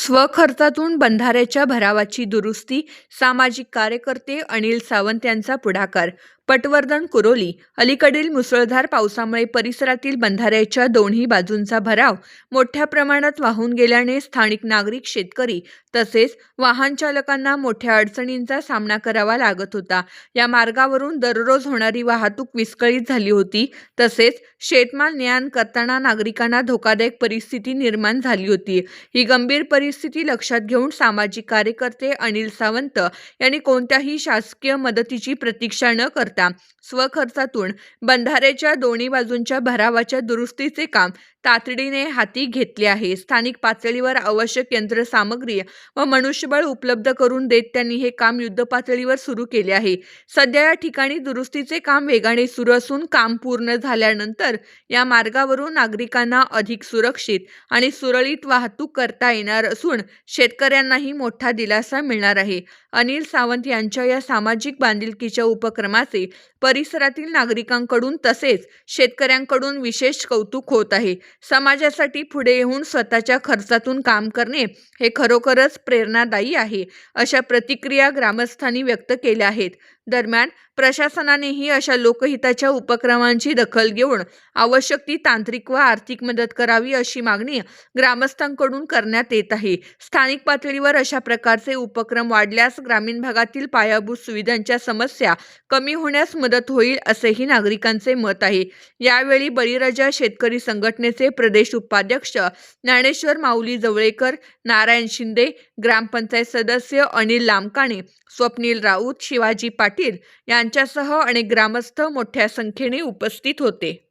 स्वखर्चातून बंधाऱ्याच्या भरावाची दुरुस्ती, सामाजिक कार्यकर्ते अनिल सावंत यांचा पुढाकार. पटवर्धन कुरोली. अलीकडील मुसळधार पावसामुळे परिसरातील बंधाऱ्याच्या दोन्ही बाजूंचा भराव मोठ्या प्रमाणात वाहून गेल्याने स्थानिक नागरिक, शेतकरी तसेच वाहन चालकांना मोठ्या अडचणींचा सामना करावा लागत होता. या मार्गावरून दररोज होणारी वाहतूक विस्कळीत झाली होती. तसेच शेतमाल ने-आण करताना नागरिकांना धोकादायक परिस्थिती निर्माण झाली होती. ही गंभीर परिस्थिती लक्षात घेऊन सामाजिक कार्यकर्ते अनिल सावंत यांनी कोणत्याही शासकीय मदतीची प्रतीक्षा न करता स्वखर्चातून बंधाऱ्याच्या दोन्ही बाजूंच्या भरावाच्या दुरुस्तीचे काम तातडीने हाती घेतले आहे. स्थानिक पातळीवर आवश्यक यंत्रसामग्री व मनुष्यबळ उपलब्ध करून देत त्यांनी हे काम युद्धपातळीवर सुरू केले आहे. सध्या या ठिकाणी दुरुस्तीचे काम वेगाने सुरू असून काम पूर्ण झाल्यानंतर या मार्गावरून नागरिकांना अधिक सुरक्षित आणि सुरळीत वाहतूक करता येणार असून शेतकऱ्यांनाही मोठा दिलासा मिळणार आहे. अनिल सावंत यांच्या या सामाजिक बांधिलकीच्या उपक्रमाचे परिसरातील नागरिकांकडून तसेच शेतकऱ्यांकडून विशेष कौतुक होत आहे. समाजासाठी पुढे येऊन स्वतःच्या खर्चातून काम करणे हे खरोखरच प्रेरणादायी आहे, अशा प्रतिक्रिया ग्रामस्थांनी व्यक्त केल्या आहेत. दरम्यान प्रशासनानेही अशा लोकहिताच्या उपक्रमांची दखल घेऊन आवश्यक ती तांत्रिक व आर्थिक मदत करावी, अशी मागणी ग्रामस्थांकडून करण्यात येत आहे. स्थानिक पातळीवर अशा प्रकारचे उपक्रम वाढल्यास ग्रामीण भागातील पायाभूत सुविधांच्या समस्या कमी होण्यास मदत होईल, असेही नागरिकांचे मत आहे. यावेळी बळीराजा शेतकरी संघटनेचे प्रदेश उपाध्यक्ष ज्ञानेश्वर माऊली जवळेकर, नारायण शिंदे, ग्रामपंचायत सदस्य अनिल लामकाणे, स्वप्नील राऊत, शिवाजी पाटील यांच्यासह अनेक ग्रामस्थ मोठ्या संख्येने उपस्थित होते.